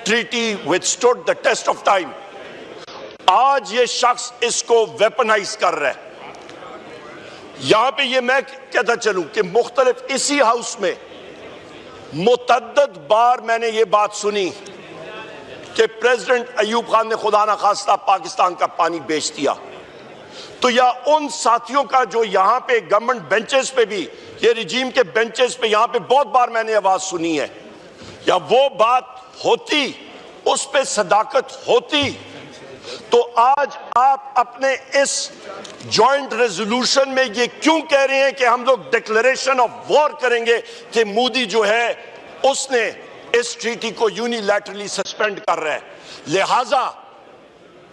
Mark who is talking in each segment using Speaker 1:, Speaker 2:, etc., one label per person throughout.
Speaker 1: Treaty withstood the test of time. आज ये शख्स इसको वेपनाइज कर रहा है। यहां पे ये मैं कहता चलूं कि मुख्तलिफ इसी हाउस में मुतअद्दिद बार मैंने ये बात सुनी कि प्रेसिडेंट अयूब खान ने खुदा ना खास्ता पाकिस्तान का पानी बेच दिया। तो या उन साथियों का जो यहां पे गवर्नमेंट बेंचेस पे भी, ये रिजीम के बेंचेस पे यहां पे बहुत बार मैंने आवाज सुनी है, या वो बात होती, उस पे सदाकत होती, तो आज आप अपने इस जॉइंट रेजोल्यूशन में ये क्यों कह रहे हैं कि हम लोग डिक्लेरेशन ऑफ वॉर करेंगे कि मोदी जो है उसने इस ट्रीटी को यूनिलैटरली सस्पेंड कर रहा है। लिहाजा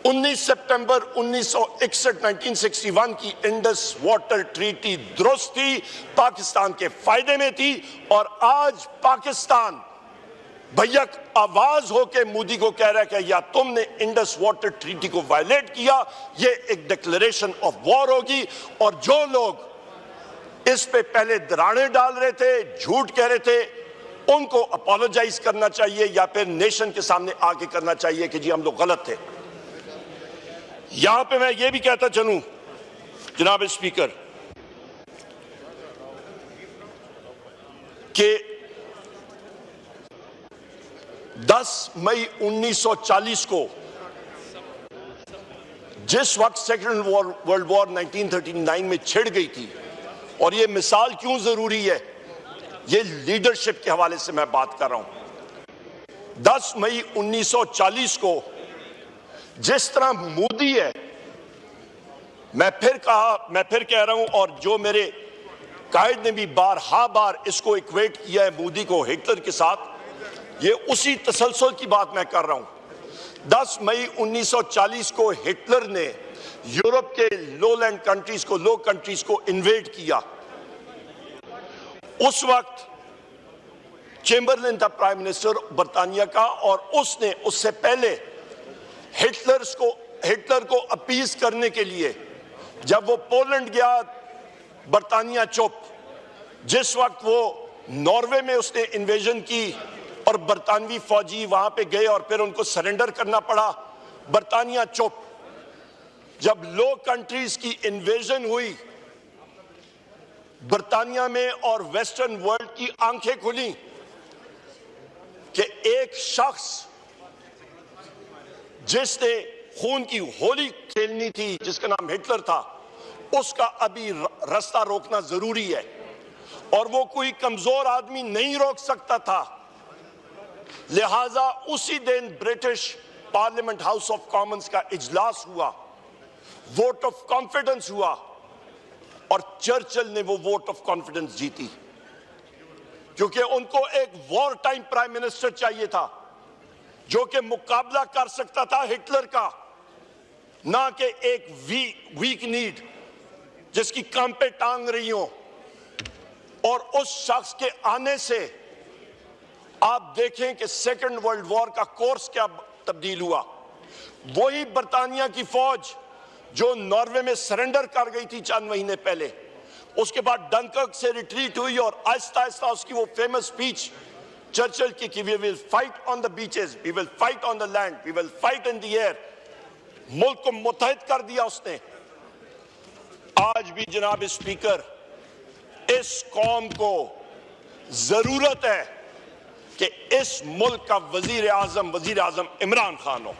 Speaker 1: 19 सितंबर 1961 1961 की इंडस वाटर ट्रीटी दुरुस्त थी, पाकिस्तान के फायदे में थी, और आज पाकिस्तान भैया आवाज होके मोदी को कह रहा है कि या तुमने इंडस वाटर ट्रीटी को वायलेट किया, ये एक डिक्लेरेशन ऑफ वॉर होगी। और जो लोग इस पे पहले दराड़े डाल रहे थे, झूठ कह रहे थे, उनको अपोलोजाइज करना चाहिए या फिर नेशन के सामने आके करना चाहिए कि जी हम लोग गलत थे। यहां पे मैं ये भी कहता चलूं जनाब स्पीकर कि 10 मई 1940 को जिस वक्त सेकेंड वर्ल्ड वॉर 1939 में छिड़ गई थी, और ये मिसाल क्यों जरूरी है, ये लीडरशिप के हवाले से मैं बात कर रहा हूं। 10 मई 1940 को जिस तरह मोदी है, मैं फिर कह रहा हूं, और जो मेरे कायद ने भी बार इसको इक्वेट किया है मोदी को हिटलर के साथ, ये उसी तसलसल की बात मैं कर रहा हूं। 10 मई 1940 को हिटलर ने यूरोप के लोलैंड कंट्रीज को, लो कंट्रीज को इन्वेड किया। उस वक्त चेम्बरलिन था प्राइम मिनिस्टर बरतानिया का, और उसने उससे पहले हिटलर को अपीज करने के लिए जब वो पोलैंड गया, बरतानिया चुप। जिस वक्त वो नॉर्वे में उसने इन्वेजन की और बरतानवी फौजी वहां पे गए और फिर उनको सरेंडर करना पड़ा, बरतानिया चुप। जब लो कंट्रीज की इन्वेजन हुई बरतानिया में और वेस्टर्न वर्ल्ड की आंखें खुली कि एक शख्स जिसने खून की होली खेलनी थी, जिसका नाम हिटलर था, उसका अभी रास्ता रोकना जरूरी है, और वो कोई कमजोर आदमी नहीं रोक सकता था। लिहाजा उसी दिन British parliament house of Commons का इजलास हुआ, वोट ऑफ कॉन्फिडेंस हुआ, और चर्चिल ने वो वोट ऑफ कॉन्फिडेंस जीती, क्योंकि उनको एक वॉर टाइम प्राइम मिनिस्टर चाहिए था जो कि मुकाबला कर सकता था हिटलर का, ना कि एक वीक नीड जिसकी काम पे टांग रही हो। और उस शख्स के आने से आप देखें कि सेकेंड वर्ल्ड वॉर का कोर्स क्या तब्दील हुआ। वही बरतानिया की फौज जो नॉर्वे में सरेंडर कर गई थी चंद महीने पहले, उसके बाद डंकर्क से रिट्रीट हुई, और आहिस्ता आहिस्ता उसकी वो फेमस स्पीच चर्चिल की कि we will fight on the beaches, we will fight on the land, we will fight in the air, मुल्क को मुत्तहिद कर दिया उसने। आज भी जनाब स्पीकर, इस कौम को जरूरत है कि इस मुल्क का वजीर आजम इमरान खान हो।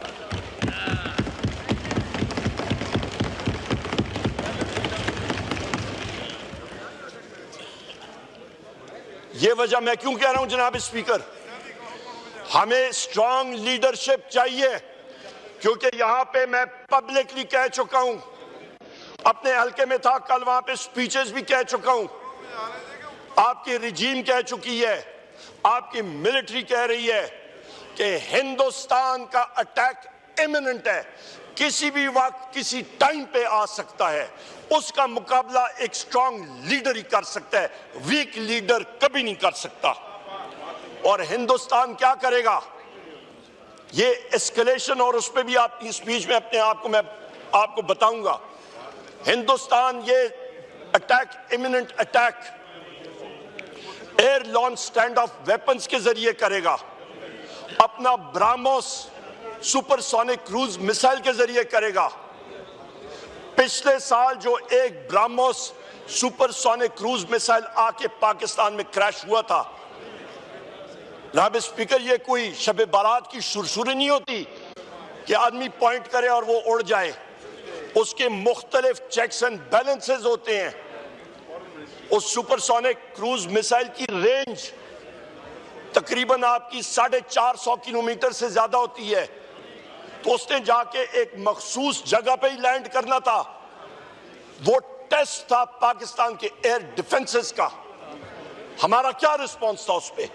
Speaker 1: ये वजह मैं क्यों कह रहा हूं जनाब स्पीकर, हमें स्ट्रांग लीडरशिप चाहिए, क्योंकि यहां पे मैं पब्लिकली कह चुका हूं, अपने हल्के में था कल, वहां पे स्पीचेस भी कह चुका हूं, आपकी रिजीम कह चुकी है, आपकी मिलिट्री कह रही है कि हिंदुस्तान का अटैक इमिनेंट है, किसी भी वक्त किसी टाइम पे आ सकता है। उसका मुकाबला एक स्ट्रांग लीडर ही कर सकता है, वीक लीडर कभी नहीं कर सकता। और हिंदुस्तान क्या करेगा, ये एस्केलेशन, और उस पर भी आपकी स्पीच में अपने आप को मैं आपको बताऊंगा। हिंदुस्तान ये attack, imminent attack, air launch stand off weapons के जरिए करेगा, अपना ब्राह्मोस सुपरसोनिक क्रूज मिसाइल के जरिए करेगा। पिछले साल जो एक ब्राह्मोस सुपरसोनिक क्रूज मिसाइल आके पाकिस्तान में क्रैश हुआ था, जनाब स्पीकर, ये कोई शब बारात की सुरसुरी नहीं होती कि आदमी पॉइंट करे और वो उड़ जाए। उसके मुख्तलिफ चेक्स एंड बैलेंसेस होते हैं। उस सुपरसोनिक क्रूज मिसाइल की रेंज तकरीबन आपकी 450 किलोमीटर से ज्यादा होती है। तो उसने जाके एक मखसूस जगह पे ही लैंड करना था। वो टेस्ट था पाकिस्तान के एयर डिफेंसेस का। हमारा क्या रिस्पॉन्स था उस पे?